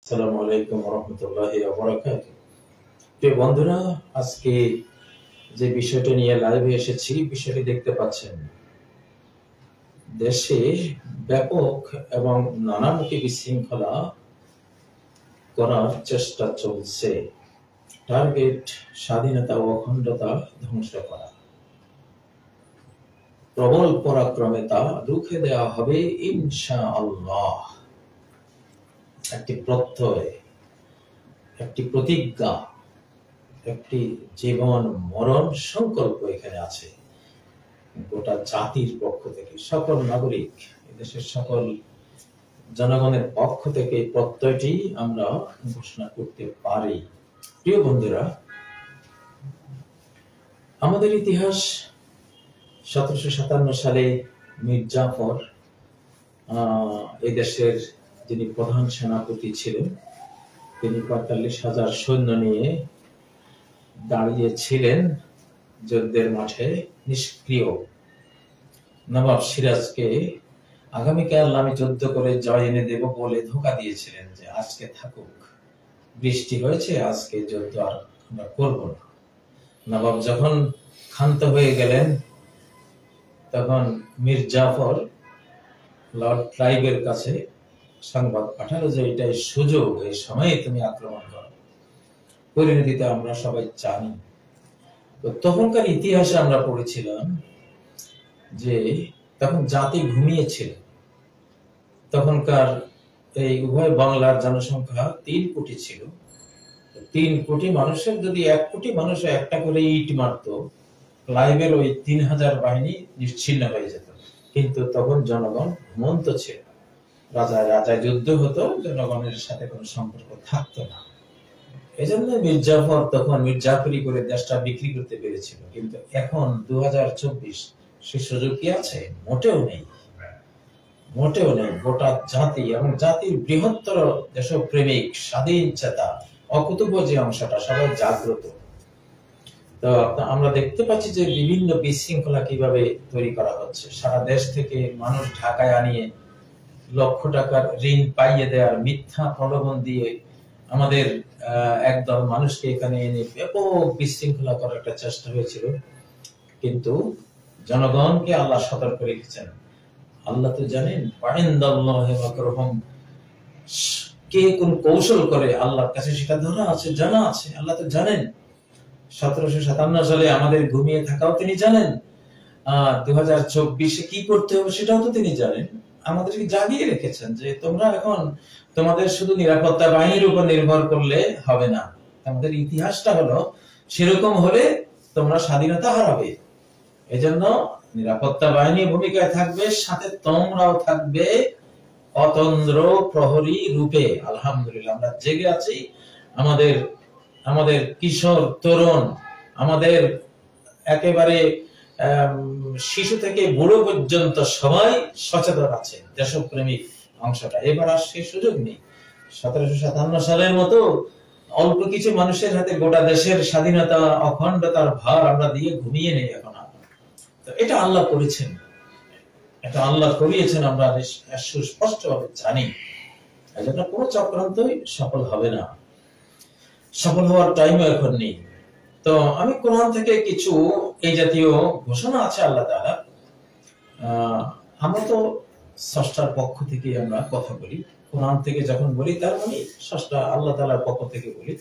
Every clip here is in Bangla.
আসসালামু আলাইকুম ওয়া রাহমাতুল্লাহি ওয়া বারাকাতুহু। প্রিয় বন্ধুরা, আজকে যে বিষয়টা নিয়ে লাইভে এসেছি, বিষয়টি দেখতে পাচ্ছেন। দেশে ব্যাপক এবং নানামুখী বিশৃঙ্খলা করার চেষ্টা চলছে। টার্গেট স্বাধীনতা ও অখণ্ডতা ধ্বংস করা। প্রবল পরাক্রমে তা রুখে দেওয়া হবে ইনশাআল্লাহ। একটি প্রত্যয়, একটি প্রতিজ্ঞা, একটি জীবন মরণ সংকল্প এখানে আছে গোটা জাতির পক্ষ থেকে, সকল নাগরিক, দেশের সকল জনগণের পক্ষ থেকে প্রত্যয়টি আমরা ঘোষণা করতে পারি। প্রিয় বন্ধুরা, আমাদের ইতিহাস 1757 সালে মীর জাফর এই দেশের যিনি প্রধান সেনাপতি ছিলেন, তিনি ৪৫,০০০ সৈন্য নিয়ে দাঁড়িয়েছিলেন যুদ্ধের মাঠে নিষ্ক্রিয়। নবাব সিরাজকে আগামীকাল আমি যুদ্ধ করে জয় এনে দেব বলে ধোঁকা দিয়েছিলেন যে আজকে থাকুক, বৃষ্টি হয়েছে, আজকে যুদ্ধ আর আমরা করব না। নবাব যখন ক্ষান্ত হয়ে গেলেন, তখন মীর জাফর লর্ড ক্লাইভের কাছে সংবাদ পাঠালো যে এটাই সুযোগ, এই সময়ে তুমি আক্রমণ করো। পরিণতিতে আমরা সবাই জানি। তো তখনকার ইতিহাসে আমরা পড়েছিলাম যে তখন জাতি ঘুমিয়েছিল। তখনকার এই উভয় বাংলার জনসংখ্যা ৩ কোটি ছিল। ৩ কোটি মানুষের যদি ১ কোটি মানুষ একটা করে ইট মারত, ক্লাইভের ওই ৩,০০০ বাহিনী নিশ্চিহ্ন হয়ে যেত। কিন্তু তখন জনগণ ঘুমন্ত ছিল। রাজায় যুদ্ধ হতো, জনগণের সাথে কোনো সম্পর্ক থাকতো না। এজন্য মীর জাফর তখন মির্জাফরি করে দেশটা বিক্রি করতে পেরেছিল। কিন্তু এখন ২০২৪ সে সুযোগ কি আছে? মোটেও নেই, মোটেও নেই। গোটা জাতি এবং জাতির বৃহত্তর দেশপ্রেমিক স্বাধীন চেতা অকুতুব যে অংশটা, সবাই জাগ্রত। তো আমরা দেখতে পাচ্ছি যে বিভিন্ন বিশৃঙ্খলা কিভাবে তৈরি করা হচ্ছে। সারা দেশ থেকে মানুষ ঢাকায় আনিয়ে লক্ষ টাকার ঋণ পাইয়ে দেওয়ার মিথ্যা প্রলোভন দিয়ে আমাদের একদল মানুষকে এখানে এনে ব্যাপক বিশৃঙ্খলা করার একটা চেষ্টা হয়েছিল। কিন্তু জনগণকে আল্লাহ সতর্ক রেখেছেন। আল্লাহ তো জানেন কে কোন কৌশল করে, আল্লাহর কাছে সেটা ধরা আছে, জানা আছে। আল্লাহ তো জানেন। 1757 সালে আমাদের ঘুমিয়ে থাকাও তিনি জানেন। 2024 কি করতে হবে সেটাও তো তিনি জানেন। আমাদেরকে জাগিয়ে রেখেছেন যে তোমরা এখন তোমাদের শুধু নিরাপত্তা বাহিনীর উপর নির্ভর করলে হবে না। আমাদের ইতিহাসটা হলো সেরকম হলে তোমরা স্বাধীনতা হারাবে। এজন্য নিরাপত্তা বাহিনী ভূমিকায় থাকবে, সাথে তোমরাও থাকবে অতন্দ্র প্রহরী রূপে। আলহামদুলিল্লাহ আমরা জেগে আছি। আমাদের কিশোর তরুণ, আমাদের একেবারে শিশু থেকে বুড়ো পর্যন্ত সবাই সচেতন আছে, দেশপ্রেমিক অংশটা। এবার আর সে সুযোগ নেই। 1757 সালের মতো অল্প কিছু মানুষের হাতে গোটা দেশের স্বাধীনতা অখণ্ডতার ভার আমরা দিয়ে ঘুমিয়ে নেই এখন। তো এটা আল্লাহ করেছেন, এটা আল্লাহ করিয়েছেন, আমরা সুস্পষ্টভাবে জানি। এজন্য কোনো চক্রান্তই সফল হবে না, সফল হওয়ার টাইমও এখন নেই। তো আমি কোরআন থেকে কিছু এই জাতীয় ঘোষণা আছে আল্লাহ তাআলা। আমরা তো স্রষ্টার পক্ষ থেকে আমরা কথা বলি। কোরআন থেকে যখন বলি তার মানে স্রষ্টা আল্লাহ তাআলার পক্ষ থেকে বলি।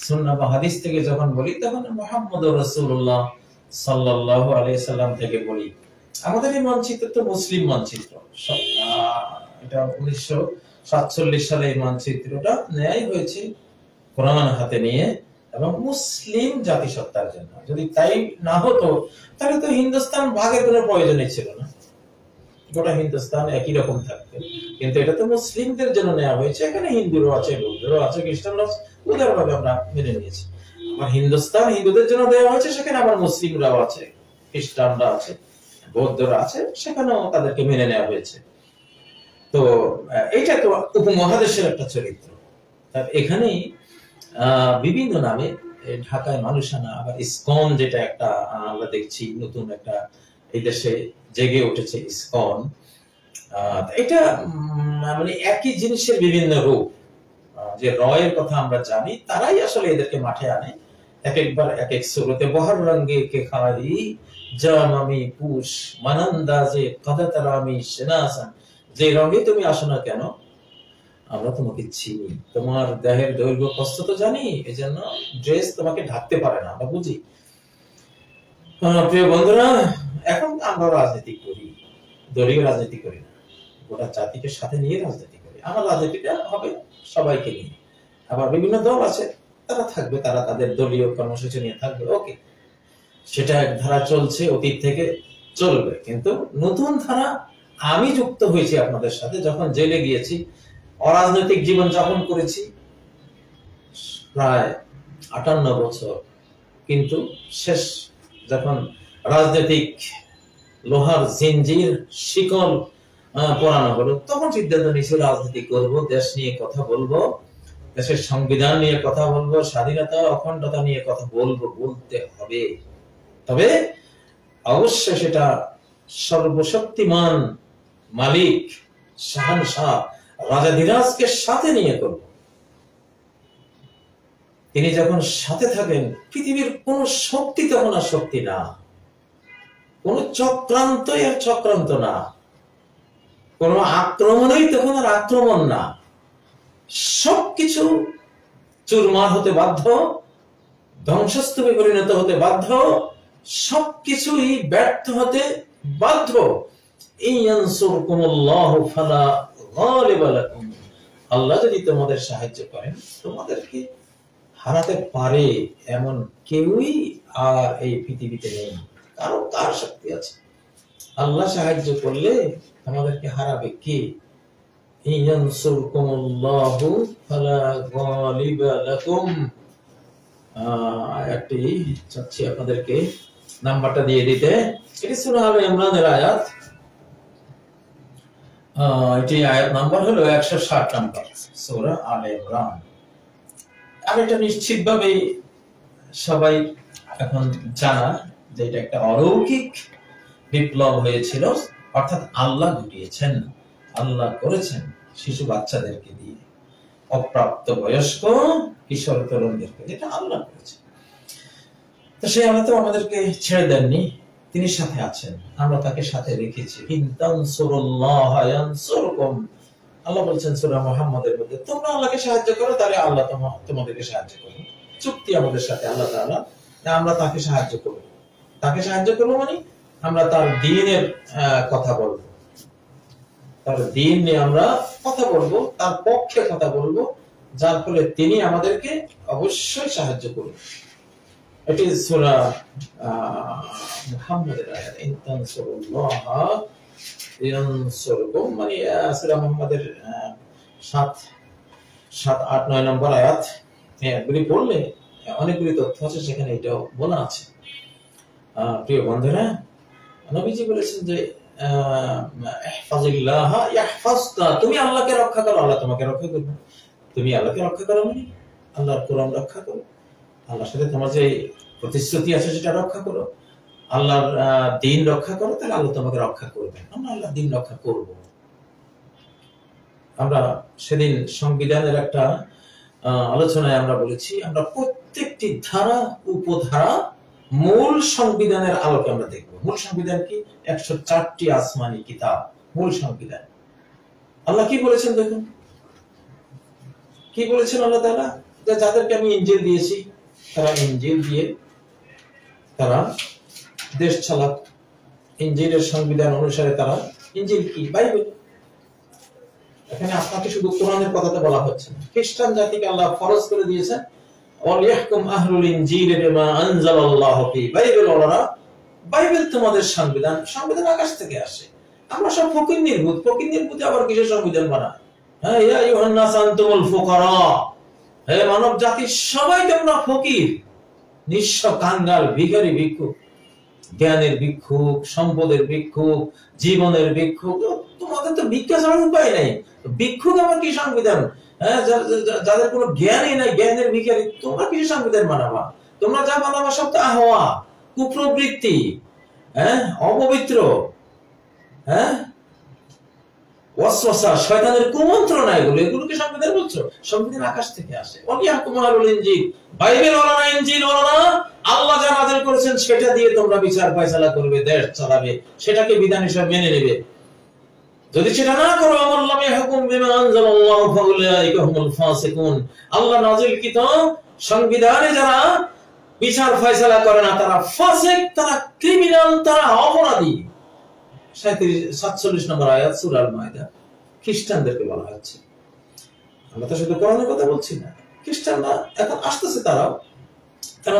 সুন্নাহ বা হাদিস থেকে যখন বলি তখন মুহাম্মদুর রাসূলুল্লাহ সাল্লাল্লাহু আলাইহি সাল্লাম থেকে বলি। আমাদের এই মানচিত্র তো মুসলিম মানচিত্র। এটা 1947 সালে এই মানচিত্রটা নেয় হয়েছে কোরআন হাতে নিয়ে এবং মুসলিম জাতিসত্তার জন্য। যদি তাই না হতো তাহলে তো হিন্দুস্তান ভাগের কোনো প্রয়োজনই ছিল না, গোটা হিন্দুস্তান একই রকম থাকতো। কিন্তু এটা তো মুসলিমদের জন্য নেওয়া হয়েছে। এখানে হিন্দুরও আছে, বৌদ্ধরও আছে, খ্রিস্টানরাও আছে, উদারভাবে আমরা মেনে নিয়েছি। আবার হিন্দুস্তান হিন্দুদের জন্য দেওয়া হয়েছে, সেখানে আবার মুসলিমরাও আছে, খ্রিস্টানরা আছে, বৌদ্ধরা আছে, সেখানেও তাদেরকে মেনে নেওয়া হয়েছে। তো এটা তো উপমহাদেশের একটা চরিত্র। এখানেই বিভিন্ন নামে ঢাকায় মানুষ আনা, আবার ইসকন যেটা একটা আমরা দেখছি নতুন একটা এই দেশে জেগে উঠেছে, ইসকন। এটা মানে একই জিনিসের বিভিন্ন রূপ। যে রয়ের কথা আমরা জানি, তারাই আসলে এদেরকে মাঠে আনে এক একবার এক এক সুরতে। বহর রঙ্গে কে খারি জামামি পুষ মানন্দাজে কদতরামি শিনাসান, যে রঙে তুমি আসো না কেন আমরা তোমাকে চিনি, তোমার দেহের দৈর্ঘ্য প্রস্থ তো জানি, এজন্য ড্রেস তোমাকে ঢাকতে পারে না, আমরা বুঝি। প্রিয় বন্ধুরা, এখন আমরা রাজনীতি করি, দলীয় রাজনীতি করি না, গোটা জাতিকে সাথে নিয়ে রাজনীতি করি। আমার রাজনীতিটা হবে সবাইকে নিয়ে। আবার বিভিন্ন দল আছে, তারা থাকবে, তারা তাদের দলীয় কর্মসূচি নিয়ে থাকবে, ওকে, সেটা এক ধারা চলছে, অতীত থেকে চলবে। কিন্তু নতুন ধারা আমি যুক্ত হয়েছি আপনাদের সাথে, যখন জেলে গিয়েছি, অরাজনৈতিক জীবন যাপন করেছি প্রায় 58 বছর, কিন্তু শেষ যখন রাজনৈতিক লোহার জিঞ্জির শিকল পরানো হলো, তখন সিদ্ধান্ত নিয়েছি রাজনীতি করব, দেশ নিয়ে কথা বলবো, দেশের সংবিধান নিয়ে কথা বলবো, স্বাধীনতা অখণ্ডতা নিয়ে কথা বলবো, বলতে হবে। তবে অবশ্যই সেটা সর্বশক্তিমান মালিক শাহানশাহ রাজাধিরাজকে সাথে নিয়ে করব। তিনি যখন সাথে থাকেন, পৃথিবীর কোন শক্তি তখন আর শক্তি না, কোন চক্রান্ত এর চক্রান্ত না, কোন আক্রমণই তখন আর আক্রমণ না। সবকিছু চুরমার হতে বাধ্য, ধ্বংসস্তূপে পরিণত হতে বাধ্য, সবকিছুই ব্যর্থ হতে বাধ্য। আল্লাহ যদি তোমাদের সাহায্য করেন, তোমাদেরকে হারাতে পারে এমন কেউই আর এই পৃথিবীতে নেই। কারণ কার শক্তি আছে? আল্লাহ সাহায্য করলে আমাদেরকে হারাবে কে? আয়াতটি চাচ্ছি আপনাদেরকে নাম্বারটা দিয়ে দিতে। এটি সূরা আলে ইমরানের আয়াত, এটি আয়াত নাম্বার হলো 160 নাম্বার, সূরা আলে ইমরান। আর এটা নিশ্চিতভাবে সবাই এখন জানা যে এটা একটা অলৌকিক বিপ্লব হয়েছিল, অর্থাৎ আল্লাহ ঘটিয়েছেন, আল্লাহ করেছেন শিশু বাচ্চাদেরকে দিয়ে, অপ্রাপ্ত বয়স্ক কিশোর তরুণদেরকে, এটা আল্লাহ করেছেন। তো সেই আল্লাহ তো আমাদেরকে ছেড়ে দেননি, তিনি সাথে আছেন, আমরা তাকে সাথে রেখেছি। আল্লাহ বলছেন সূরা মুহাম্মাদের মধ্যে, তোমরা আল্লাহকে সাহায্য করো, তাহলে আল্লাহ তোমাদেরকে সাহায্য করবে। চুক্তি আমাদের সাথে আল্লাহ তাআলা, আমরা তাকে সাহায্য করব। তাকে সাহায্য করব মানে আমরা তার দ্বীনের কথা বলবো, তার দ্বীন নিয়ে আমরা কথা বলবো, তার পক্ষে কথা বলবো, যার ফলে তিনি আমাদেরকে অবশ্যই সাহায্য করবেন। এটি সূরা মুহাম্মাদের আয়াত, ইন তানসুরুল্লাহ ইয়ানসুরকুম, মানে সূরা মুহাম্মাদের 7, 8, 9 নম্বর আয়াত। এগুলি পড়লে অনেকগুলি তথ্য আছে, সেখানে এটাও বলা আছে। প্রিয় বন্ধুরা, নবীজি বলেছেন যে ইহফাজিল্লাহ ইয়াহফাজকা, তুমি আল্লাহকে রক্ষা করো, আল্লাহ তোমাকে রক্ষা করবে। তুমি আল্লাহকে রক্ষা করো মানে আল্লাহর কোরআন রক্ষা করো, আল্লাহর সাথে তোমার যে প্রতিশ্রুতি আছে সেটা রক্ষা করো, আল্লাহর দ্বীন রক্ষা করো, তাহলে আল্লাহ তোমাকে রক্ষা করবে। আমরা আল্লাহর দ্বীন রক্ষা করব। আমরা সেদিন সংবিধানের একটা আলোচনায় আমরা বলেছি, আমরা প্রত্যেকটি ধারা উপধারা মূল সংবিধানের আলোকে আমরা দেখব। মূল সংবিধান কি? 104টি আসমানি কিতাব মূল সংবিধান। আল্লাহ কি বলেছেন দেখুন, কি বলেছেন আল্লাহ তাআলা, যে যাদেরকে আমি ইনজিল দিয়েছি তারা ইনজিল দিয়ে তারা দেশ চালাক। ইনজিলের সংবিধান অনুসারে তারা, ইনজিল কি? বাইবেল। এখানে আপনাকে শুধু কোরআনের কথাটা বলা হচ্ছে না, খ্রিস্টান জাতিকে আল্লাহ ফরজ করে দিয়েছেন, ওয়ালিয়াহকুম আহলুল ইনজিল বিমা আনজালাল্লাহু ফি, বাইবেল ওরা, বাইবেল তোমাদের সংবিধান। সংবিধান আকাশ থেকে আসে, আমরা সব ফকির নির্ভূত, ফকির নির্ভূত আবার কিসের সংবিধান বানায়? হ্যাঁ, ইয়া আইয়ুহান নাস আনতুমুল ফুকারা, হে মানব জাতি সবাই তোমরা ফকির, নিঃস্ব, কাঙ্গাল, ভিখারি, ভিক্ষুক, জ্ঞানের ভিক্ষুক, সম্পদের ভিক্ষুক, জীবনের ভিক্ষুক। তোমাদের তো ভিক্ষা ছাড়ার উপায় নাই, ভিক্ষুক আমার কি সংবিধান? হ্যাঁ, যাদের কোনো জ্ঞানই নাই, জ্ঞানের ভিখারি, তোমরা কি সংবিধান বানাবা? তোমরা যা বানাবা সব তো আহওয়া, কুপ্রবৃত্তি, হ্যাঁ, অপবিত্র। হ্যাঁ, ওয়াসওয়াসা, শয়তানের কুমন্ত্রণা, এগুলোকে সংবিধান বলছো? সংবিধান আকাশ থেকে আসে। ওয়ালিয়াকুমুল ইনজিল, বাইবেল ওয়ালা না, ইনজিল ওয়ালা না, আল্লাহ যা নাযিল করেছেন সেটা দিয়ে তোমরা বিচার ফয়সালা করবে, দেশ চালাবে, সেটাকে বিধান হিসেবে মেনে নেবে। যদি সেটা না করো, আল্লাহ ইয়াহকুম বিমা আনজালাল্লাহু ফাউলাইকা হুমুল ফাসিকুন, আল্লাহ নাযিলকৃত সংবিধানে যারা বিচার ফয়সালা করে না তারা ফাসিক, তারা ক্রিমিনাল, তারা অপরাধী। 47 নম্বর আয়াত সূরা আল মাইদা। খ্রিস্টানদেরকে বলা হচ্ছে। আমরা তো শুধু কোরআনের কথা বলছি না, খ্রিস্টানরা এখন আসতেছে, তারা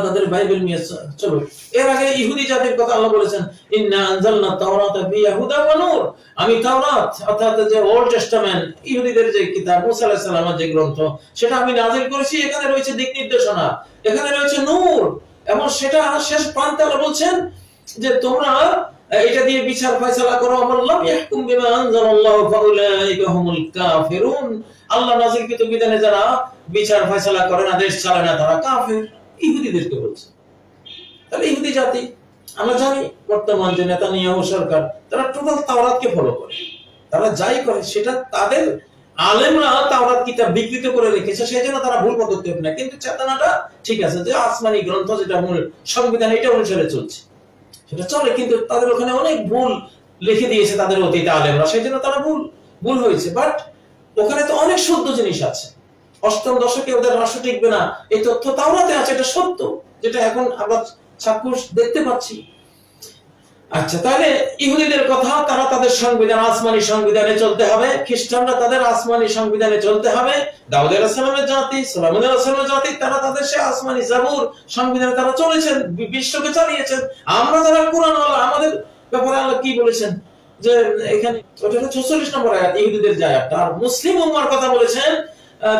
তাদের বাইবেল নিয়ে চলো। এর আগে ইহুদি জাতির কথা আল্লাহ বলেছেন, ইন্না আনজালনা তাওরাতা ফিহা হুদা ওয়া নূর, আমি তাওরাত অর্থাৎ যে ওল্ড টেস্টামেন্ট, ইহুদিদের যে কিতাব, মুসা আলাইহিস সালামের যে গ্রন্থ, সেটা আমি নাযিল করেছি, এখানে রয়েছে দিক নির্দেশনা, এখানে রয়েছে নূর। এবং সেটা শেষ প্রান্তে আল্লাহ বলছেন যে তোমরা এটা দিয়ে বিচার ফয়সালা করো। আল্লাহ ইয়াহকুম বিমা আনজালাল্লাহু ফাউলাইকা হুমুল কাফিরুন, আল্লাহ নাযিলকৃত বিধানে যারা বিচার ফয়সালা করে না, দেশ চালায় না, তারা কাফের। ইহুদিদেরকে বলছে। তাহলে ইহুদি জাতি, আমরা জানি বর্তমান যে নেতানিয়াহু সরকার, তারা টোটাল তাওরাতকে ফলো করে, তারা যাই করে সেটা তাদের আলেমরা তাওরাত কিতাব বিকৃত করে রেখেছে, সেজন্য তারা ভুল পদক্ষেপ নেয়। কিন্তু চেতনাটা ঠিক আছে, যে আসমানি গ্রন্থ যেটা মূল সংবিধান, এটা অনুসারে চলছে, সেটা চলে। কিন্তু তাদের ওখানে অনেক ভুল লিখে দিয়েছে তাদের অতীত আলেমরা, সেজন্য তারা ভুল হয়েছে। বাট ওখানে তো অনেক শুদ্ধ জিনিস আছে। অষ্টম দশকে ওদের রাষ্ট্র টিকবে না, এই তথ্য তাওরাতে আছে, এটা সত্য, যেটা এখন আমরা চাক্ষুষ দেখতে পাচ্ছি। আচ্ছা, তাহলে ইহুদিদের কথা, তারা তাদের সংবিধান, আসমানি সংবিধানে চলতে হবে। খ্রিস্টানরা তাদের আসমানি সংবিধানে চলতে হবে। দাউদ আলাইহিস সালামের জাতি, সুলাইমান আলাইহিস সালামের জাতি, তারা তাদের সেই আসমানি জাবুর সংবিধানে তারা চলেছেন, বিশ্বকে চালিয়েছেন। আমরা যারা কোরআন ওয়ালা, আমাদের ব্যাপারে আল্লাহ কি বলেছেন যে এখানে, ওটা 46 নম্বর আয়াত, ইহুদিদের যে আয়াতটা। আর মুসলিম উম্মার কথা বলেছেন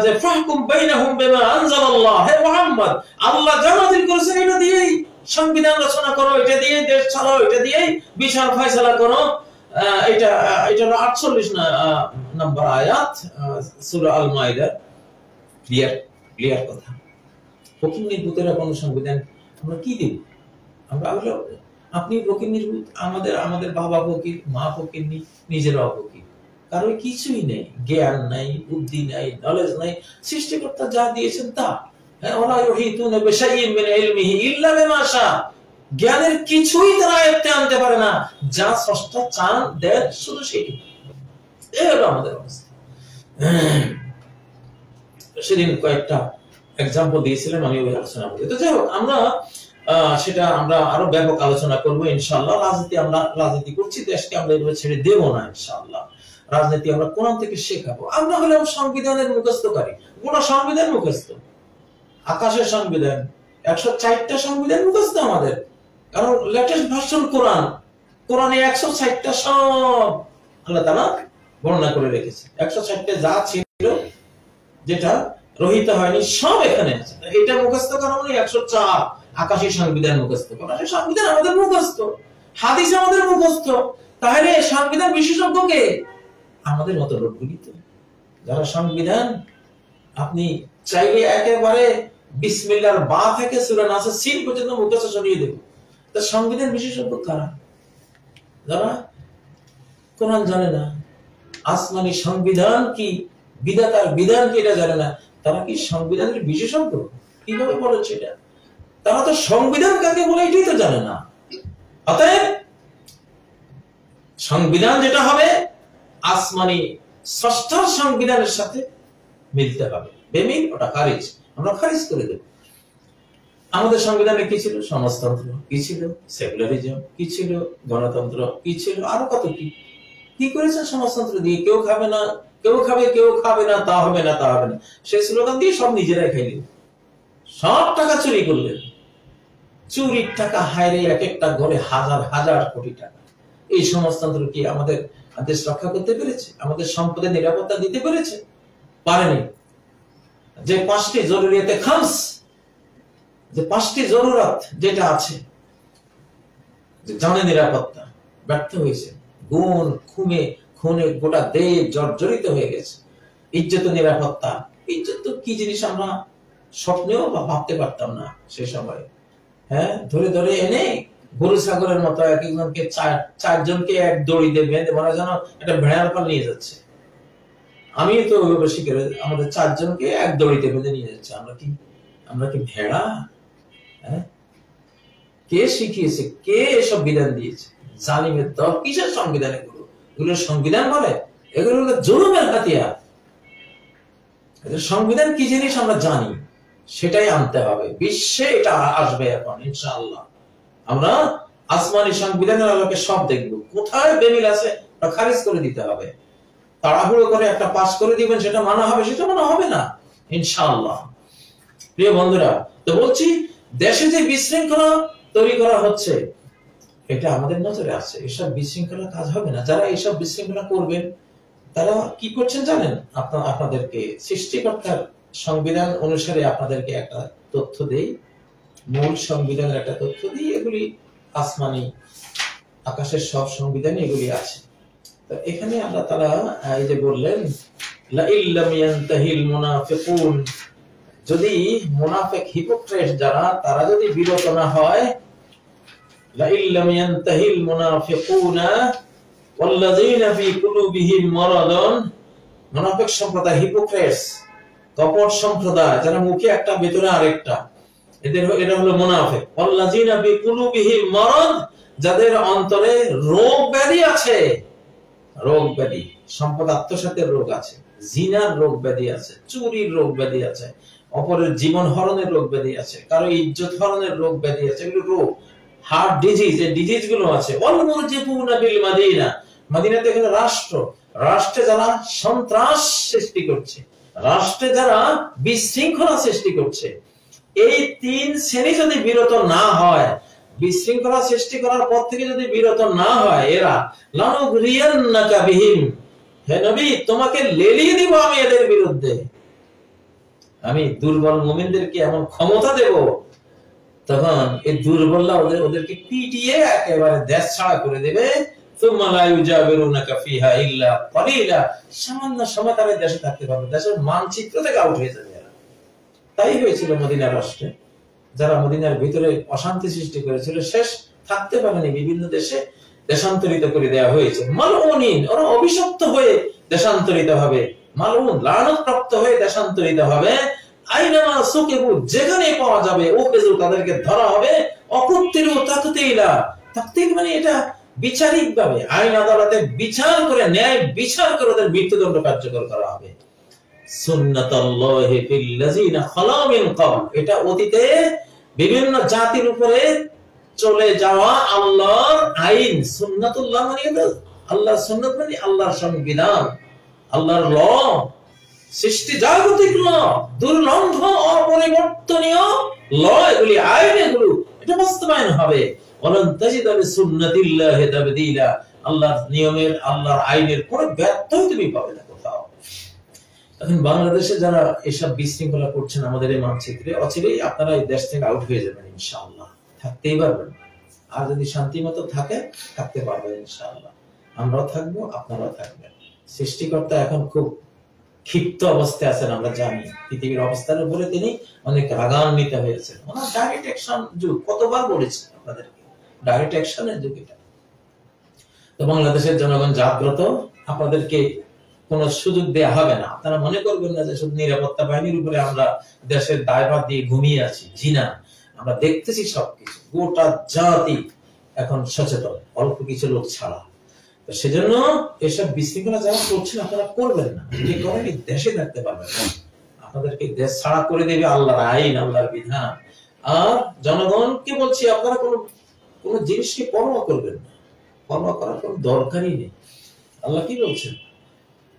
যে ফাহকুম বাইনাহুম বিমা আনজালাল্লাহ, হে মুহাম্মদ, আল্লাহ যা নাযিল করেছেন এটা দিয়েই সংবিধান রচনা করো, এটা দিয়ে দেশ চালাও, এটা দিয়ে বিচার ফয়সালা করো। এটা 48 নম্বর আয়াত সূরা আল মাইদা। ক্লিয়ার কথা। ফকিন্নির ভূতেরা কোন সংবিধান আমরা কি দেব? আমরা আপনি ফকিন্নির ভূত, আমাদের বাবা ফকির, মা ফকিন্নি, নিজেরাও ফকির, কারো কিছুই নেই, জ্ঞান নাই, বুদ্ধি নাই, নলেজ নাই। সৃষ্টিকর্তা যা দিয়েছেন তা, জ্ঞানের কিছুই তারা আয়ত্তে আনতে পারে না, যা স্রষ্টা চান দেন শুধু সেটি। এই হলো আমাদের অবস্থা। সেদিন কয়েকটা এক্সাম্পল দিয়েছিলাম, আমি ওই আলোচনা করি। তো যাই হোক, সেটা আমরা আরো ব্যাপক আলোচনা করবো ইনশাআল্লাহ। আমরা রাজনীতি করছি, দেশকে আমরা এভাবে ছেড়ে দেব না ইনশাআল্লাহ। রাজনীতি আমরা কোরআন থেকে শেখাবো। আমরা হলাম সংবিধানের মুখস্থকারী, গোটা সংবিধান মুখস্থ, আকাশের সংবিধান, 104টা সংবিধান মুখস্থ আমাদের। কারণ লেটেস্ট ভার্সন কোরআনে 160টা সব আল্লাহ তাআলা বর্ণনা করে রেখেছে। 160টা যা ছিল, যেটা রহিত হয়নি, সব এখানে আছে। এটা মুখস্থ করা মানে 104 আকাশের সংবিধান মুখস্থ করা। সেই সংবিধান আমাদের মুখস্থ, হাদিস আমাদের মুখস্থ। তাহলে সংবিধান বিশেষজ্ঞ কে? আমাদের মতো লোকগুলি তো, যারা সংবিধান আপনি চাইলে একেবারে বিসমিল্লাহর বা থেকে সূরা নাসের সিন পর্যন্ত মুখস্থ সরিয়ে দেব। তা সংবিধান বিশেষজ্ঞ কারা? যারা কোরআন জানে না, আসমানি সংবিধান কি, বিধাতার বিধান কি এটা জানে না, তারা কি সংবিধানের বিশেষজ্ঞ? কিভাবে বলেন সেটা? তারা তো সংবিধান কাকে বলে এটাই তো জানে না। অতএব সংবিধান যেটা হবে আসমানি স্রষ্টার সংবিধানের সাথে মিলতে হবে। বেমিল ওটা খারিজ, আমরা খারিজ করে দেব। আমাদের সংবিধানে কি ছিল? সমাজতন্ত্র কি ছিল? সেকুলারিজম কি ছিল? গণতন্ত্র কি ছিল? আরো কত কি করেছে সমাজতন্ত্র দিয়ে? কেউ খাবে না, কেউ খাবে, কেউ খাবে না, তা হবে না, তা হবে না, সেই স্লোগান দিয়ে সব নিজেরাই খাইলেন। সব টাকা চুরি করলেন। চুরির টাকা হায়রে, এক একটা ঘরে হাজার হাজার কোটি টাকা। এই সমাজতন্ত্র কি আমাদের দেশ রক্ষা করতে পেরেছে? আমাদের সম্পদের নিরাপত্তা দিতে পেরেছে? পারেনি। যে 5টি জরুরিয়াতে খামস, যে 5টি জরুরত যেটা আছে, যে জানে নিরাপত্তা, ব্যর্থ হয়েছে। গুণ খুনে গোটা দেশ জর্জরিত হয়ে গেছে। ইজ্জত নিরাপত্তা, ইজ্জত তো কি জিনিস আমরা স্বপ্নেও ভাবতে পারতাম না সে সময়। ধরে ধরে এনে গরু ছাগলের মতো এক একজনকে, 4জনকে এক দড়ি দিয়ে বেঁধে মনে যেন একটা ভেড়ার পাল নিয়ে যাচ্ছে। আমি তো বেশি করে আমাদের 4 জনকে এক দড়িতে বেঁধে নিয়ে যাচ্ছে। আমরা কি ভেড়া? হ্যাঁ, কে শিখিয়েছে? কে এসব বিধান দিয়েছে? জালিমের দল। কিসের সংবিধান এগুলো? এগুলো সংবিধান বলে? এগুলো হলো জুলুমের হাতিয়ার। এদের সংবিধান কি জিনিস আমরা জানি, সেটাই আনতে হবে। বিশ্বে এটা আসবে এখন ইনশাআল্লাহ। আমরা আসমানি সংবিধানের আলোকে সব দেখব, কোথায় বেমিল আছে তা খারিজ করে দিতে হবে। তাড়াহুড়ো করে একটা পাস করে দিবেন সেটা মানা হবে, সেটা মানা হবে না ইনশাআল্লাহ। প্রিয় বন্ধুরা, তো বলছি দেশে যে বিশৃঙ্খলা তৈরি করা হচ্ছে এটা আমাদের নজরে আছে। এসব বিশৃঙ্খলা কাজ হবে না। যারা এসব বিশৃঙ্খলা করবেন তারা কি করছেন জানেন? আপনাদেরকে সৃষ্টিকর্তার সংবিধান অনুসারে আপনাদেরকে একটা তথ্য দেই, মূল সংবিধানের একটা তথ্য দিই। এগুলি আসমানি আকাশের সব সংবিধানে এগুলি আছে। তো এখানে আল্লাহ তাআলা এই যে বললেন লা ইল্লাম ইয়ানতাহিল মুনাফিকুন, যদি মুনাফিক হিপোক্রেট যারা তারা যদি বিরত না হয়, লা ইল্লাম ইয়ানতাহিল মুনাফিকুনা ওয়াল্লাযীনা ফী কুলুবিহিম মারাদুন, মুনাফিক সম্প্রদায়, হিপোক্রেটস, কপট সম্প্রদায়, যারা মুখে একটা ভেতরে আরেকটা, এরা হলো মুনাফিক। ওয়াল্লাযীনা ফী কুলুবিহিম মারাদ, যাদের অন্তরে রোগ ব্যাধি আছে, রোগ ব্যাধি, সম্পদ আত্মসাতের রোগ আছে, জিনার রোগ ব্যাধি আছে, চুরির রোগ ব্যাধি আছে, অপরের জীবন হরণের রোগ ব্যাধি আছে, কারো ইজ্জত হরণের রোগ ব্যাধি আছে, এগুলো রোগ, হার্ট ডিজিজ, এই ডিজিজ গুলো আছে। ওয়াল মুরজিফুনা বিল মাদিনা, মদিনাতে এখানে রাষ্ট্র, রাষ্ট্রে যারা সন্ত্রাস সৃষ্টি করছে, রাষ্ট্রে যারা বিশৃঙ্খলা সৃষ্টি করছে, এই 3 শ্রেণী যদি বিরত না হয়, বিশৃঙ্খলা সৃষ্টি করার পর থেকে যদি বিরত না হয়, এরা লানুগরিয়ান্নাকা বিহিম, হে নবী তোমাকে লেলিয়ে দিব আমি এদের বিরুদ্ধে। আমি দুর্বল মুমিনদেরকে এমন ক্ষমতা দেব, তখন এই দুর্বলরা ওদেরকে পিটিয়ে একেবারে দেশ ছাড়া করে দেবে। সুম্মা লা ইউজাবিরুনাকা ফিহা ইল্লা ক্বালিলা, সামান্য সময় তারা দেশে থাকতে পারবে, দেশের মানচিত্র থেকে আউট হয়ে যাবে। তাই হয়েছিল মদিনা রাষ্ট্রে। যারা মদিনার ভিতরে অশান্তি সৃষ্টি করেছিল শেষ থাকতে পারেনি, বিভিন্ন দেশে দেশান্তরিত করে দেওয়া হয়েছে। মালউনিন, ওরা অভিশপ্ত হয়ে দেশান্তরিত হবে, মালউন লানত প্রাপ্ত হয়ে দেশান্তরিত হবে। আইনামা সুকিবু, যেখানে পাওয়া যাবে ওকেজু, তাদেরকে ধরা হবে। অকুত্তিরু তাকতিলা, তাকতিল মানে এটা বিচারিক ভাবে আইন আদালতে বিচার করে, ন্যায় বিচার করে ওদের মৃত্যুদণ্ড কার্যকর করা হবে। সুন্নাতুল্লাহি ফিল লাযিনা খালা মিন ক্বাবল, এটা অতীতে বিভিন্ন জাতির উপরে চলে যাওয়া আল্লাহর আইন। সুন্নাতুল্লাহ মানে আল্লাহর সুন্নাত, মানে আল্লাহর সংবিধান, আল্লাহর ল, সৃষ্টি জাগতিক ল, দুর্লঙ্ঘ অপরিবর্তনীয় ল, এগুলি আইন, এগুলো এটা বাস্তবায়ন হবে। ওয়ালান তাজিদা লিসুন্নাতিল্লাহি তাবদীলা, আল্লাহর নিয়মের, আল্লাহর আইনের কোনো ব্যত্যয় তুমি পাবে না কোথাও। এখন বাংলাদেশে যারা এসব বিশৃঙ্খলা করছেন আমাদের এই মানচিত্রে, অচিরেই আপনারা এই দেশ থেকে আউট হয়ে যাবেন ইনশাআল্লাহ, থাকতেই পারবেন। আর যদি শান্তি মতো থাকে থাকতে পারবেন ইনশাআল্লাহ। আমরাও থাকবো, আপনারাও থাকবেন। সৃষ্টিকর্তা এখন খুব ক্ষিপ্ত অবস্থায় আছেন, আমরা জানি। পৃথিবীর অবস্থার উপরে তিনি অনেক রাগান্বিত হয়েছেন। ওনার ডাইরেক্ট অ্যাকশন যুগ, কতবার বলেছি আপনাদেরকে, ডাইরেক্ট অ্যাকশনের যুগ এটা। তো বাংলাদেশের জনগণ জাগ্রত, আপনাদেরকে কোনো সুযোগ দেয়া হবে না। আপনারা মনে করবেন না যে শুধু নিরাপত্তা বাহিনীর উপরে আমরা দেশের দায়ভার দিয়ে ঘুমিয়ে আছি। জি না, আমরা দেখতেছি সবকিছু। গোটা জাতি এখন সচেতন, অল্প কিছু লোক ছাড়া। তো সেজন্য এসব বিশৃঙ্খলা যারা করছেন আপনারা করবেন না। যে করেন দেশে থাকতে পারবেন না, আপনাদেরকে দেশ ছাড়া করে দেবে আল্লাহর আইন, আল্লাহর বিধান। আর জনগণকে বলছি আপনারা কোনো জিনিসকে পরোয়া করবেন না, পরোয়া করার কোনো দরকারই নেই। আল্লাহ কি বলছেন?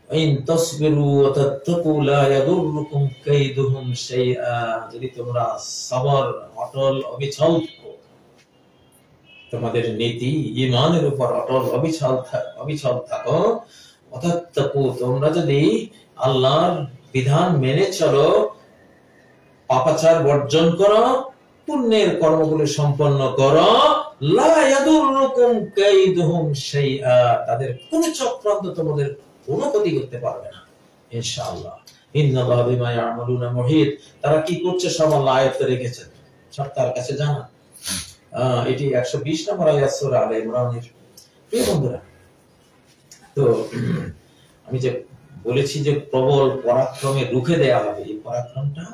ইন তাসবিরু ওয়া তাত্তাকু লা ইয়াদুররুকুম কাইদুহুম শাইআ, যদি তোমরা সবর, অটল, অবিচল থাকো, তোমাদের নীতি ঈমানের উপর অটল অবিচল থাকো, ওয়া তাত্তাকু, তোমরা যদি আল্লাহর বিধান মেনে চলো, পাপাচার বর্জন করো, পুণ্যের কর্মগুলো সম্পন্ন করো, লা ইয়াদুররুকুম কাইদুহুম শাইআ, তাদের কোনো চক্রান্ত তোমাদের কোনো ক্ষতি করতে পারবে না ইনশাআল্লাহ। ইন্নাল্লাহা বিমা ইয়ামালুনা মুহিত, তারা কি করছে সব আল্লাহ আয়াতে রেখেছেন, সব তার কাছে জানা। এটি 120 নম্বর আয়াত সূরা আলে ইমরানের। প্রিয় বন্ধুরা, তো আমি যে বলেছি যে প্রবল পরাক্রমে রুখে দেয়া হবে, এই পরাক্রমটা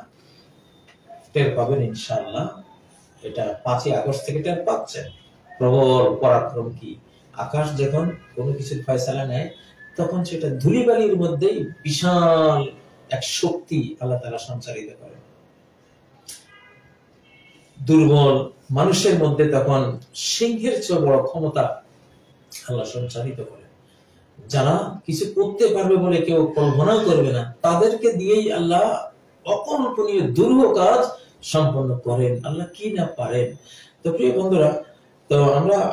টের পাবেন ইনশাআল্লাহ। এটা 5ই আগস্ট থেকে টের পাচ্ছেন। প্রবল পরাক্রম কি, আকাশ যখন কোনো কিছুর ফয়সালা নেয় তখন সেটা ধূলিবালির মধ্যেই বিশাল এক শক্তি আল্লাহ তাআলা সঞ্চারিত করে। দুর্বল মানুষের মধ্যে তখন সিংহের চেয়ে বড় ক্ষমতা আল্লাহ সঞ্চারিত করে। যারা কিছু করতে পারবে বলে কেউ কল্পনাও করবে না, তাদেরকে দিয়েই আল্লাহ অকল্পনীয় দুর্বহ কাজ সম্পন্ন করেন। আল্লাহ কি না পারেন। তো প্রিয় বন্ধুরা, তো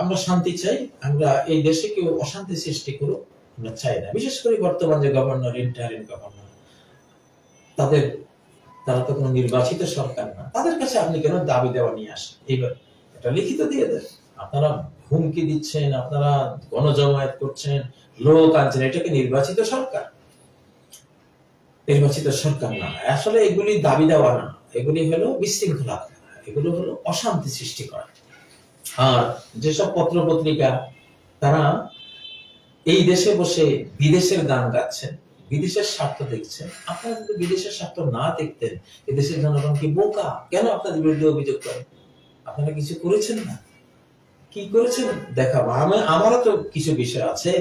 আমরা শান্তি চাই, আমরা এই দেশে কেউ অশান্তি সৃষ্টি করুক আমরা চাই না। বিশেষ করে বর্তমান যে গভর্নর, ইন্টারিম গভর্নর, তারা তো কোনো নির্বাচিত সরকার না, তাদের কাছে আপনি কেন দাবি দেওয়া নিয়ে আসেন? এবার এটা লিখিত দিয়ে দেন। আপনারা হুমকি দিচ্ছেন, আপনারা গণজমায়েত করছেন, লোক আনছেন, এটা কি নির্বাচিত সরকার? নির্বাচিত সরকার না। আসলে এগুলি দাবি দেওয়া না, এগুলি হলো বিশৃঙ্খলা, এগুলো হলো অশান্তি সৃষ্টি করা। আর যেসব পত্র পত্রিকা তারা এই দেশে বসে বিদেশের গান গাচ্ছেন, বিদেশের স্বার্থ দেখছেন, আপনারা যদি বিদেশের স্বার্থ না দেখতেন, এই দেশের জনগণ কি বোকা? কেন আপনাদের বিরুদ্ধে অভিযোগ করেন? আপনারা কিছু করেছেন না, কি করেছেন দেখাবো। আমারও তো কিছু বিষয় আছে,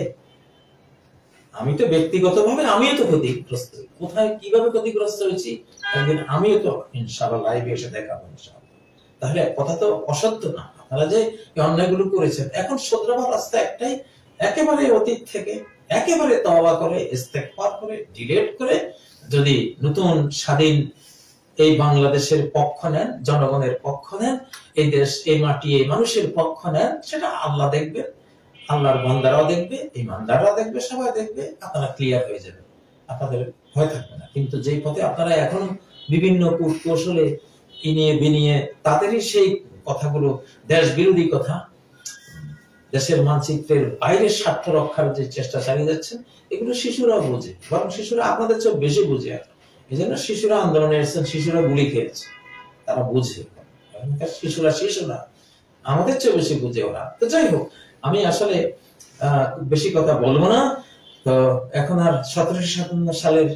আমি তো ব্যক্তিগতভাবে আমিও তো ক্ষতিগ্রস্ত। কোথায় কিভাবে ক্ষতিগ্রস্ত হয়েছি একদিন আমিও তো ইনশাআল্লাহ লাইভে এসে দেখাবো ইনশাআল্লাহ। তাহলে কথা তো অসত্য না। আপনারা যে অন্যায়গুলো করেছেন, এখন শুধরাবার রাস্তা একটাই, একেবারে অতীত থেকে একেবারে তওবা করে, ইস্তেগফার করে, ডিলিট করে যদি নতুন স্বাধীন এই বাংলাদেশের পক্ষ নেন, জনগণের পক্ষ নেন, এই দেশ, এই মাটি, এই মানুষের পক্ষ নেন, সেটা আল্লাহ দেখবে, আল্লাহর বান্দারাও দেখবে, ইমানদাররাও দেখবে, সবাই দেখবে, আপনারা ক্লিয়ার হয়ে যাবে, আপনাদের ভয় থাকবে না। কিন্তু যেই পথে আপনারা এখন বিভিন্ন কৌশলে ইনিয়ে বিনিয়ে তাদেরই সেই কথাগুলো, দেশ বিরোধী কথা, দেশের মানচিত্রের বাইরের স্বার্থ রক্ষার যে চেষ্টা চালিয়ে যাচ্ছেন, এগুলো শিশুরা বোঝে, বরং শিশুরা আপনাদের চেয়ে বেশি বুঝে। এই জন্য শিশুরা আন্দোলনে এসেছেন, শিশুরা গুলি খেয়েছে, তারা বুঝে। শিশুরা আমাদের চেয়ে বেশি বুঝে ওরা। তো যাই হোক, আমি আসলে বেশি কথা বলবো না। তো এখন আর 1757 সালের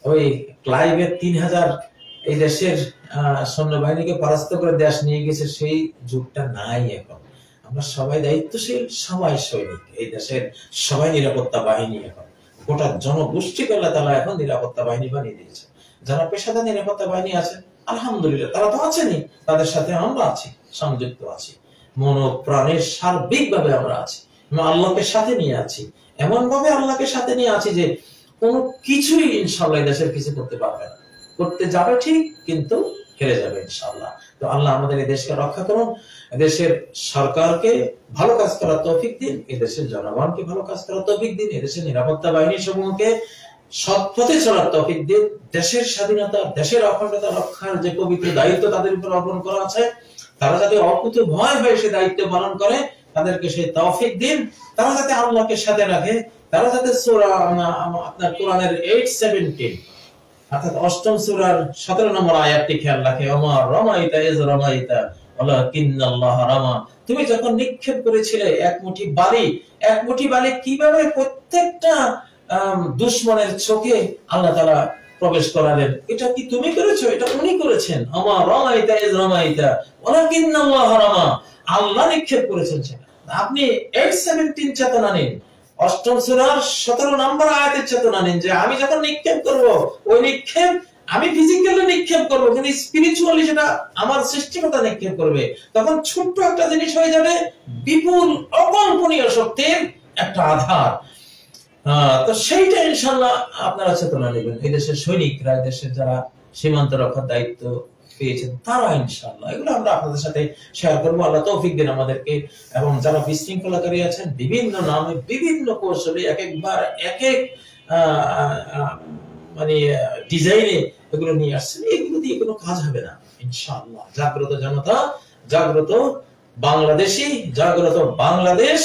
ওই ক্লাইভের 3000 এই দেশের সৈন্যবাহিনীকে পরাস্ত করে দেশ নিয়ে গেছে, সেই যুগটা নাই এখন। আমরা সবাই দায়িত্বশীল, সবাই সৈনিক, এই দেশের সবাই নিরাপত্তা বাহিনী। এখন গোটা জনগোষ্ঠীকে আল্লাহ তাআলা এখন নিরাপত্তা বাহিনী বানিয়ে দিয়েছে। যারা পেশাদার নিরাপত্তা বাহিনী আছেন, আলহামদুলিল্লাহ, তারা তো আছেনই, তাদের সাথে আমরা আছি, সংযুক্ত আছি, মন প্রাণের সার্বিকভাবে আমরা আছি, আল্লাহকে সাথে নিয়ে আছি, এমন ভাবে আল্লাহকে সাথে নিয়ে আছি যে কোনো কিছুই ইনশাআল্লাহ দেশের কিছু করতে পারবে না। করতে যাবে ঠিক, কিন্তু হেরে যাবে ইনশাআল্লাহ। তো আল্লাহ আমাদের এই দেশকে রক্ষা করুন, দেশের সরকারকে ভালো কাজ করার তৌফিক দিন, এই দেশের জনগণকে ভালো কাজ করার তৌফিক দিন, এই দেশের নিরাপত্তা বাহিনী সমূহকে সৎ পথে চলার তৌফিক দিন। দেশের স্বাধীনতা, দেশের অখণ্ডতা রক্ষার যে পবিত্র দায়িত্ব তাদের উপর অর্পণ করা আছে, তারা যাতে অকুত ভয় হয়ে সে দায়িত্ব পালন করে, তাদেরকে সেই তৌফিক দিন। তারা যাতে আল্লাহকে সাথে রাখে, তারা যাতে সূরা আপনার কোরআনের 8:17 অর্থাৎ 8ম সূরার 17 নম্বর আয়াতটি খেয়াল রাখে, ওমা রামাইতা ইয রামাইতা ওয়ালাকিন্নাল্লাহ রামা। তুমি যখন নিক্ষেপ করেছিলে এক মুঠি বালি কিভাবে প্রত্যেকটা দুশমনের চোখে আল্লাহ তাআলা প্রবেশ করালেন? এটা কি তুমি করেছো? এটা উনি করেছেন। ওমা রামাইতা ইয রামাইতা ওয়ালাকিন্নাল্লাহ রামা, আল্লাহ নিক্ষেপ করেছেন। আপনি 8:17 চেতনা নিন, 8ম সূরার 17 নম্বর আয়াতের চেতনা নিন যে আমি যখন নিক্ষেপ করব, ওই নিক্ষেপ আমি ফিজিক্যালি নিক্ষেপ করব, কিন্তু স্পিরিচুয়ালি সেটা আমার সৃষ্টিকর্তা নিক্ষেপ করবে। তখন ছোট্ট একটা জিনিস হয়ে যাবে বিপুল অকল্পনীয় শক্তির একটা আধার। তো সেইটা ইনশাআল্লাহ আপনারা চেতনা নেবেন। এই দেশের সৈনিকরা, এই দেশের যারা সীমান্ত রক্ষার দায়িত্ব পেয়েছেন, তারা ইনশাআল্লাহ এগুলো আমরা আপনাদের সাথে শেয়ার করবো। আল্লাহ তৌফিক দেন আমাদেরকে। এবং যারা বিশৃঙ্খলাকারী আছেন, বিভিন্ন নামে বিভিন্ন কৌশলে একবার এক এক মানে ডিজাইনে এগুলো নিয়ে আসছেন, এগুলো দিয়ে কোনো কাজ হবে না ইনশাআল্লাহ। জাগ্রত জনতা, জাগ্রত বাংলাদেশী, জাগ্রত বাংলাদেশ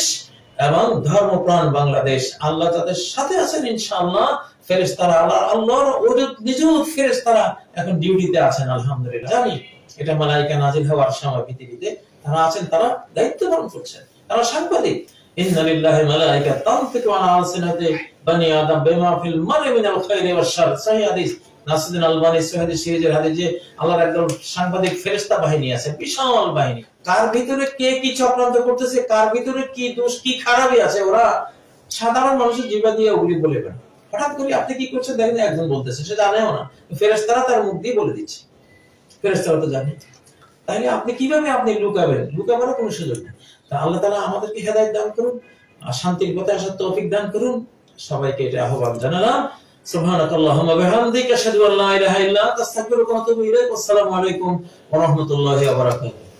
এবং ধর্মপ্রাণ বাংলাদেশ, আল্লাহ তাদের সাথে আছেন ইনশাআল্লাহ। ফেরেশতারা, আল্লাহর নিযুত ফেরেশতারা এখন ডিউটিতে আছেন আলহামদুলিল্লাহ। জানি এটা মালায়েকা নাজিল হওয়ার সময় পৃথিবীতে তারা আছেন, তারা দায়িত্ব পালন করছেন, তারা সাংবাদিক, ইন্না লিল্লাহি মালাইকাতান তানতিকু আলা আলসিনাতি বানি আদম বিমা ফিল মারই মিনাল খাইরি ওয়াশ শার। সহিহ হাদিস, নাসরুদ্দিন আলবানী সহিহ সিরিজের হাদিস, যে আল্লাহর একদল সাংবাদিক ফেরেশতা বাহিনী আছে, বিশাল বাহিনী। কার ভিতরে কে কি চক্রান্ত করতেছে, কার ভিতরে কি দোষ কি খারাপই আছে, ওরা সাধারণ মানুষের জিহ্বা দিয়ে ওগুলি বলে বেড়ায়। হঠাৎ করে আপনি কি করছেন দেখেন একজন বলতেছে, সে জানেও না, ফেরেশতারা তার মুখ দিয়ে বলে দিচ্ছে, ফেরেশতারা তো জানে। তাহলে আপনি কিভাবে আপনি লুকাবেন? লুকাবারও কোনো সুযোগ নেই। তা আল্লাহ তাআলা আমাদেরকে হেদায়েত দান করুন, আর শান্তির পথে আসার তৌফিক দান করুন। সবাইকে এটা আহ্বান জানালাম। সুবহানাকাল্লাহুম্মা বিহামদিকা আশহাদু আল্লা ইলাহা ইল্লা আনতা আস্তাগফিরুকা ওয়া আতুবু ইলাইক। আসসালামু আলাইকুম ওয়া রাহমাতুল্লাহি ওয়া বারাকাতুহু।